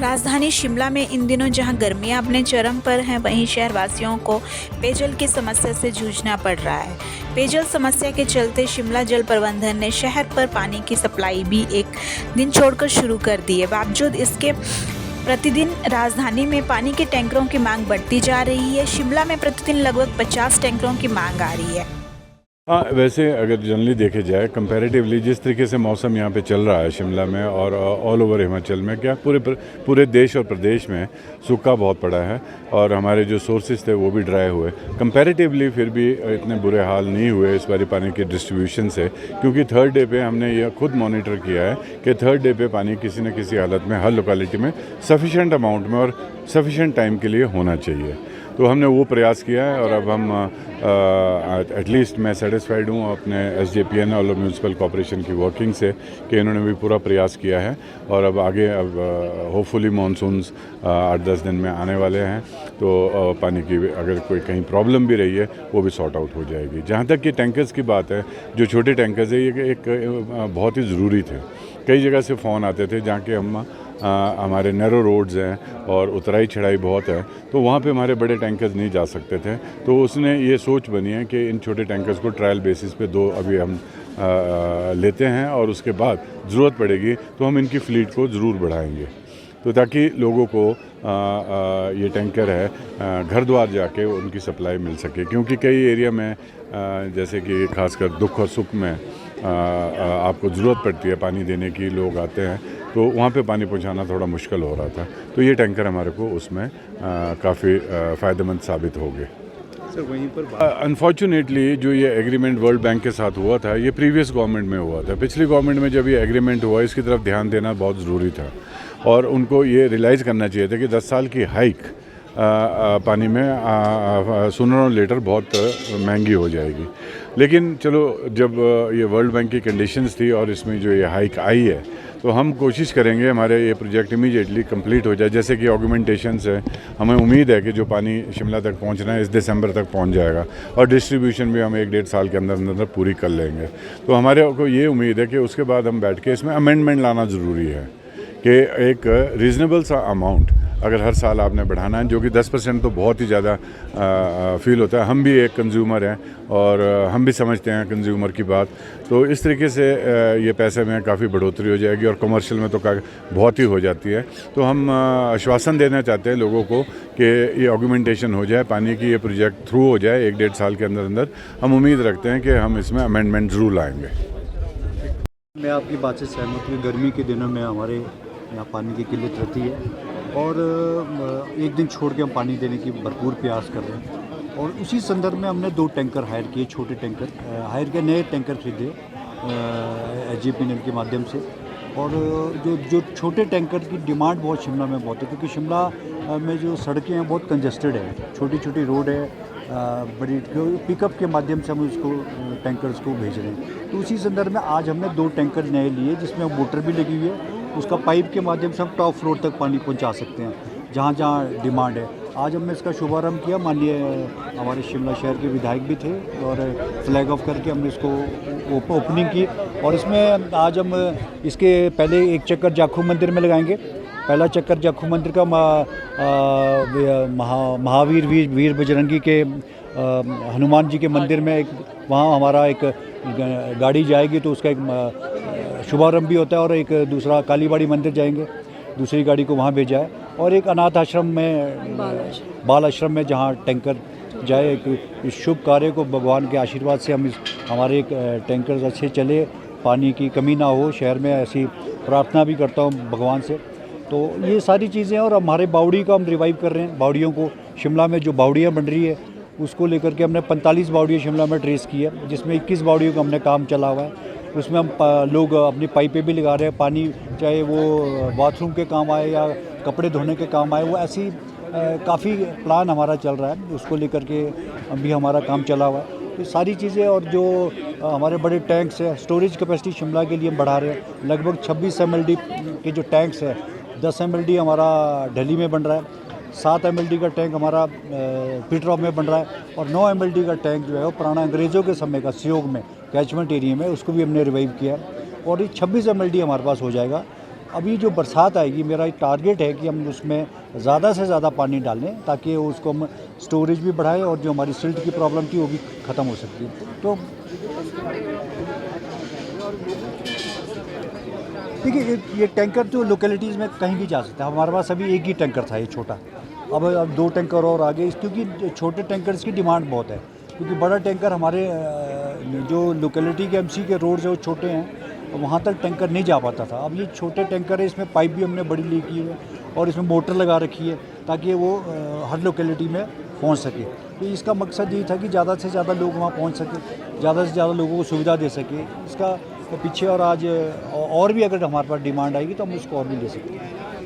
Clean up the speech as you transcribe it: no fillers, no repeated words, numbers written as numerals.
राजधानी शिमला में इन दिनों जहां गर्मियां अपने चरम पर हैं, वहीं शहरवासियों को पेयजल की समस्या से जूझना पड़ रहा है। पेयजल समस्या के चलते शिमला जल प्रबंधन ने शहर पर पानी की सप्लाई भी एक दिन छोड़कर शुरू कर दी है। बावजूद इसके प्रतिदिन राजधानी में पानी के टैंकरों की मांग बढ़ती जा रही है। शिमला में प्रतिदिन लगभग 50 टैंकरों की मांग आ रही है। हाँ, वैसे अगर जनरली देखे जाए कंपैरेटिवली जिस तरीके से मौसम यहाँ पे चल रहा है शिमला में और ऑल ओवर हिमाचल में, क्या पूरे देश और प्रदेश में सूखा बहुत पड़ा है और हमारे जो सोर्सेज थे वो भी ड्राई हुए। कंपैरेटिवली फिर भी इतने बुरे हाल नहीं हुए इस बारी पानी के डिस्ट्रीब्यूशन से, क्योंकि थर्ड डे पे हमने यह खुद मॉनिटर किया है कि थर्ड डे पे पानी किसी न किसी हालत में हर लोकेलिटी में सफिशेंट अमाउंट में और सफिशेंट टाइम के लिए होना चाहिए। तो हमने वो प्रयास किया है और अब हम एटलीस्ट मैं सेटिस्फाइड हूँ अपने SJPN और म्यूनसिपल कॉर्पोरेशन की वर्किंग से कि इन्होंने भी पूरा प्रयास किया है और अब आगे होपफुली मानसून्स 8-10 दिन में आने वाले हैं, तो पानी की अगर कोई कहीं प्रॉब्लम भी रही है वो भी सॉर्ट आउट हो जाएगी। जहाँ तक कि टैंकर्स की बात है, जो छोटे टैंकर्स है ये एक बहुत ही ज़रूरी थे। कई जगह से फ़ोन आते थे जहाँ के हमारे नैरो रोड्स हैं और उतराई चढ़ाई बहुत है, तो वहाँ पे हमारे बड़े टैंकर्स नहीं जा सकते थे। तो उसने ये सोच बनी है कि इन छोटे टैंकर्स को ट्रायल बेसिस पे 2 अभी हम लेते हैं और उसके बाद ज़रूरत पड़ेगी तो हम इनकी फ़्लीट को ज़रूर बढ़ाएंगे, तो ताकि लोगों को ये टैंकर है घर द्वार जाके उनकी सप्लाई मिल सके। क्योंकि कई एरिया में जैसे कि खासकर दुख और सुख में आपको ज़रूरत पड़ती है पानी देने की, लोग आते हैं तो वहाँ पे पानी पहुँचाना थोड़ा मुश्किल हो रहा था, तो ये टैंकर हमारे को उसमें काफ़ी फ़ायदेमंद साबित हो गए। सर वहीं पर अनफॉर्चुनेटली जो ये एग्रीमेंट वर्ल्ड बैंक के साथ हुआ था, ये प्रीवियस गवर्नमेंट में हुआ था। पिछली गवर्नमेंट में जब ये एग्रीमेंट हुआ, इसकी तरफ ध्यान देना बहुत ज़रूरी था और उनको ये रियलाइज़ करना चाहिए था कि 10 साल की हाइक पानी में सूनर और लेटर बहुत महंगी हो जाएगी। लेकिन चलो, जब ये वर्ल्ड बैंक की कंडीशंस थी और इसमें जो ये हाइक आई है, तो हम कोशिश करेंगे हमारे ये प्रोजेक्ट इमीडिएटली कंप्लीट हो जाए। जैसे कि ऑगमेंटेशंस है, हमें उम्मीद है कि जो पानी शिमला तक पहुंचना है इस दिसंबर तक पहुंच जाएगा और डिस्ट्रीब्यूशन भी हम 1-1.5 साल के अंदर पूरी कर लेंगे। तो हमारे को ये उम्मीद है कि उसके बाद हम बैठ के इसमें अमेंडमेंट लाना ज़रूरी है कि एक रीज़नेबल सा अमाउंट अगर हर साल आपने बढ़ाना है, जो कि 10% तो बहुत ही ज़्यादा फील होता है। हम भी एक कंज्यूमर हैं और हम भी समझते हैं कंज्यूमर की बात, तो इस तरीके से ये पैसे में काफ़ी बढ़ोतरी हो जाएगी और कमर्शियल में तो बहुत ही हो जाती है। तो हम आश्वासन देना चाहते हैं लोगों को कि ये ऑगमेंटेशन हो जाए, पानी की ये प्रोजेक्ट थ्रू हो जाए 1-1.5 साल के अंदर। हम उम्मीद रखते हैं कि हम इसमें अमेंडमेंट ज़रूर लाएँगे। मैं आपकी बात से सहमत हूँ। गर्मी के दिनों में हमारे यहाँ पानी की किल्लत रहती है और एक दिन छोड़ के हम पानी देने की भरपूर प्रयास कर रहे हैं और उसी संदर्भ में हमने 2 टैंकर हायर किए, छोटे टैंकर हायर किए, नए टैंकर खरीदे SJPN के माध्यम से। और जो छोटे टैंकर की डिमांड बहुत शिमला में बहुत है, क्योंकि शिमला में जो सड़कें हैं बहुत कंजस्टेड है, छोटी छोटी रोड है, बड़ी पिकअप के माध्यम से हम उसको टैंकर्स को भेज रहे हैं। तो उसी संदर्भ में आज हमने 2 टैंकर नए लिए, जिसमें मोटर भी लगी हुई है। उसका पाइप के माध्यम से हम टॉप फ्लोर तक पानी पहुंचा सकते हैं जहाँ जहाँ डिमांड है। आज हमने इसका शुभारंभ किया, माननीय हमारे शिमला शहर के विधायक भी थे और फ्लैग ऑफ करके हमने इसको ओपनिंग की। और इसमें आज हम इसके पहले एक चक्कर जाखू मंदिर में लगाएंगे। पहला चक्कर जाखू मंदिर का महावीर वीर बजरंगी के हनुमान जी के मंदिर में एक वहाँ हमारा एक गाड़ी जाएगी, तो उसका एक शुभारंभ भी होता है। और एक दूसरा कालीबाड़ी मंदिर जाएंगे, दूसरी गाड़ी को वहाँ भेजा है। और एक अनाथ आश्रम में, बाल आश्रम में जहाँ टैंकर जाए। इस शुभ कार्य को भगवान के आशीर्वाद से हम हमारे एक टैंकर अच्छे चले, पानी की कमी ना हो शहर में, ऐसी प्रार्थना भी करता हूँ भगवान से। तो ये सारी चीज़ें, और हमारे बावड़ी को हम रिवाइव कर रहे हैं। बावड़ियों को शिमला में जो बावड़ियाँ बन रही है उसको लेकर के हमने 45 बावड़ियाँ शिमला में ट्रेस की है, जिसमें 21 बावड़ियों का हमने काम चला हुआ है। उसमें हम लोग अपनी पाइपें भी लगा रहे हैं, पानी चाहे वो बाथरूम के काम आए या कपड़े धोने के काम आए, वो ऐसी काफ़ी प्लान हमारा चल रहा है, उसको लेकर के अभी हमारा काम चला हुआ है। तो सारी चीज़ें, और जो हमारे बड़े टैंक्स है, स्टोरेज कैपेसिटी शिमला के लिए हम बढ़ा रहे हैं। लगभग 26 MLD के जो टैंक्स है, 10 MLD हमारा दिल्ली में बन रहा है, 7 MLD का टैंक हमारा पीटरॉप में बन रहा है, और 9 MLD का टैंक जो है वो पुराना अंग्रेज़ों के समय का सियोग में कैचमेंट एरिया में, उसको भी हमने रिवाइव किया है। और ये 26 MLD हमारे पास हो जाएगा अभी जो बरसात आएगी, मेरा एक टारगेट है कि हम उसमें ज़्यादा से ज़्यादा पानी डालें ताकि उसको हम स्टोरेज भी बढ़ाएं और जो हमारी सिल्ट की प्रॉब्लम थी वो भी ख़त्म हो सकती है। तो देखिए ये टैंकर जो लोकेलिटीज़ में कहीं भी जा सकता है। हमारे पास अभी एक ही टैंकर था, ये छोटा। अब 2 टैंकर और आगे क्योंकि छोटे टैंकर्स की डिमांड बहुत है, क्योंकि बड़ा टैंकर हमारे जो लोकेलिटी के एमसी के रोड जो छोटे हैं वहाँ तक टैंकर नहीं जा पाता था। अब ये छोटे टैंकर है, इसमें पाइप भी हमने बड़ी ली की है और इसमें मोटर लगा रखी है ताकि वो हर लोकेलिटी में पहुँच सके। तो इसका मकसद ये था कि ज़्यादा से ज़्यादा लोग वहाँ पहुँच सके, ज़्यादा से ज़्यादा लोगों को सुविधा दे सके। इसका पीछे और आज और भी अगर हमारे पास डिमांड आएगी तो हम उसको और भी ले सकते हैं।